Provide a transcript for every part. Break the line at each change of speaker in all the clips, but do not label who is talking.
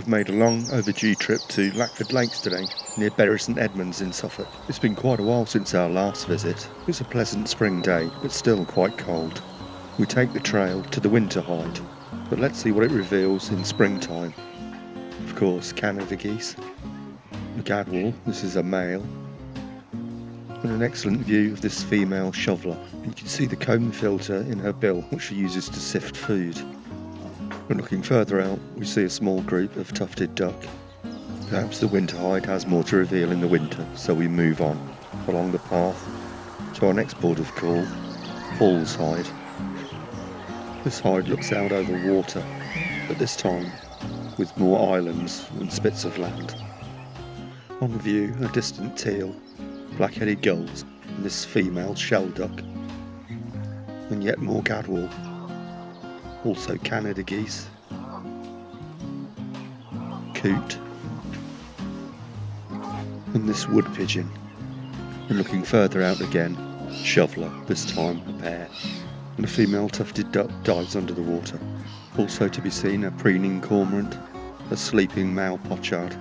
We've made a long overdue trip to Lackford Lakes today, near Bury St Edmunds in Suffolk. It's been quite a while since our last visit. It's a pleasant spring day, but still quite cold. We take the trail to the winter hide, but let's see what it reveals in springtime. Of course, Canada geese, the gadwall, this is a male, and an excellent view of this female shoveler. You can see the comb filter in her bill, which she uses to sift food. But looking further out, we see a small group of tufted duck. Perhaps the winter hide has more to reveal in the winter, so we move on along the path to our next port of call, Paul's Hide. This hide looks out over water, but this time with more islands and spits of land. On view, a distant teal, black-headed gulls, and this female shell duck, and yet more gadwall. Also Canada geese, coot, and this wood pigeon. And looking further out again, shoveler, this time a pair, and a female tufted duck dives under the water. Also to be seen a preening cormorant, a sleeping male pochard,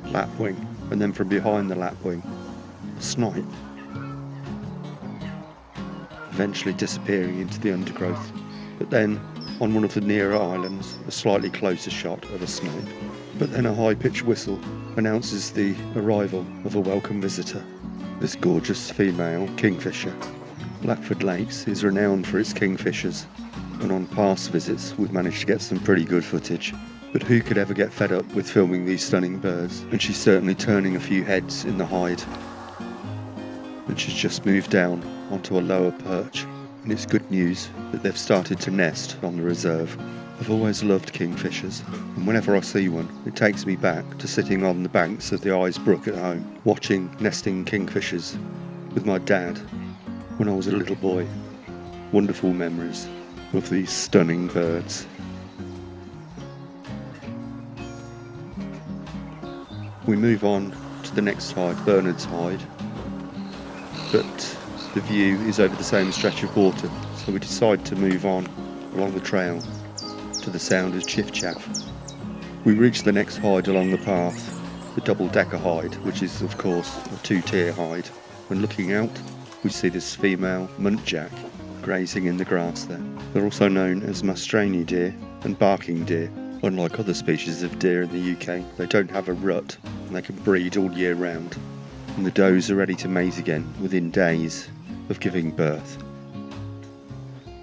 lapwing, and then from behind the lapwing, a snipe, eventually disappearing into the undergrowth. But then, on one of the nearer islands, a slightly closer shot of a snipe. But then a high-pitched whistle announces the arrival of a welcome visitor, this gorgeous female kingfisher. Lackford Lakes is renowned for its kingfishers, and on past visits we've managed to get some pretty good footage. But who could ever get fed up with filming these stunning birds? And she's certainly turning a few heads in the hide. And she's just moved down onto a lower perch, and it's good news that they've started to nest on the reserve. I've always loved kingfishers, and whenever I see one, it takes me back to sitting on the banks of the Eyes Brook at home, watching nesting kingfishers with my dad when I was a little boy. Wonderful memories of these stunning birds. We move on to the next hide, Bernard's Hide, but the view is over the same stretch of water, so we decide to move on along the trail to the sound of chiff-chaff. We reach the next hide along the path, the double-decker hide, which is of course a two-tier hide. When looking out, we see this female muntjac grazing in the grass there. They're also known as Maastrichtian deer and barking deer. Unlike other species of deer in the UK, they don't have a rut and they can breed all year round. And the does are ready to mate again within days of giving birth.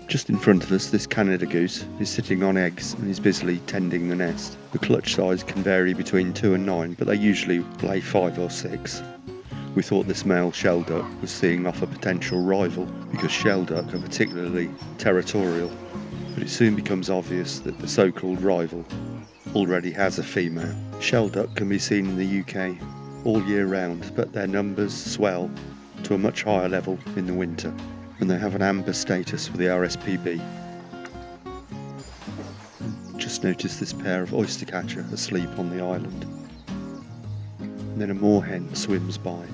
Just in front of us, this Canada goose is sitting on eggs and is busily tending the nest. The clutch size can vary between 2 and 9, but they usually lay 5 or 6. We thought this male shelduck was seeing off a potential rival because shelduck are particularly territorial, but it soon becomes obvious that the so-called rival already has a female. Shelduck can be seen in the UK all year round, but their numbers swell to a much higher level in the winter, and they have an amber status for the RSPB. Just noticed this pair of oystercatcher asleep on the island. And then a moorhen swims by.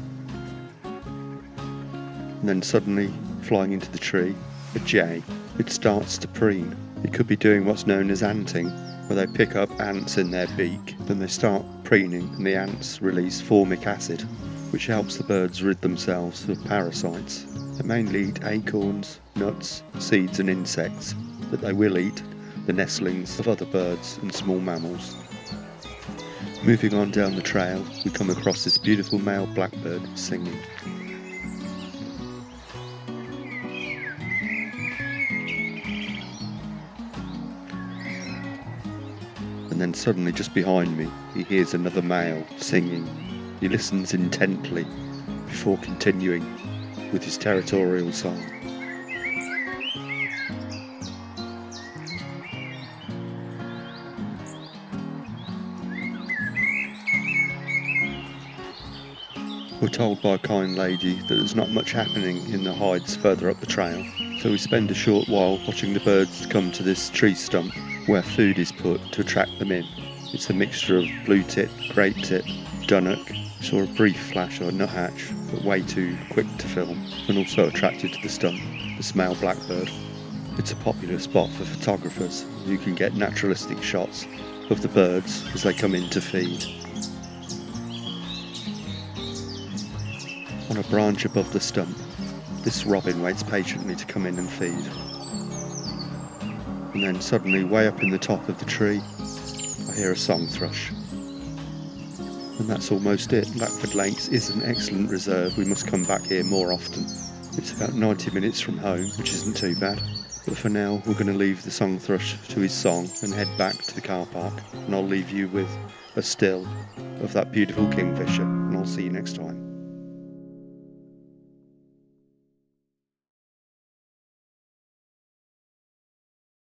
And then suddenly, flying into the tree, a jay. It starts to preen. It could be doing what's known as anting, where they pick up ants in their beak, then they start preening and the ants release formic acid, which helps the birds rid themselves of parasites. They mainly eat acorns, nuts, seeds and insects, but they will eat the nestlings of other birds and small mammals. Moving on down the trail, we come across this beautiful male blackbird singing. And then suddenly just behind me, he hears another male singing. He listens intently before continuing with his territorial song. We're told by a kind lady that there's not much happening in the hides further up the trail, so we spend a short while watching the birds come to this tree stump where food is put to attract them in. It's a mixture of blue tit, grape tit, dunnock. Saw a brief flash of a nuthatch, but way too quick to film, and also attracted to the stump, this male blackbird. It's a popular spot for photographers who can get naturalistic shots of the birds as they come in to feed. On a branch above the stump, this robin waits patiently to come in and feed. And then suddenly, way up in the top of the tree, I hear a song thrush. And that's almost it. Lackford Lakes is an excellent reserve. We must come back here more often. It's about 90 minutes from home, which isn't too bad. But for now, we're going to leave the song thrush to his song and head back to the car park. And I'll leave you with a still of that beautiful kingfisher. And I'll see you next time.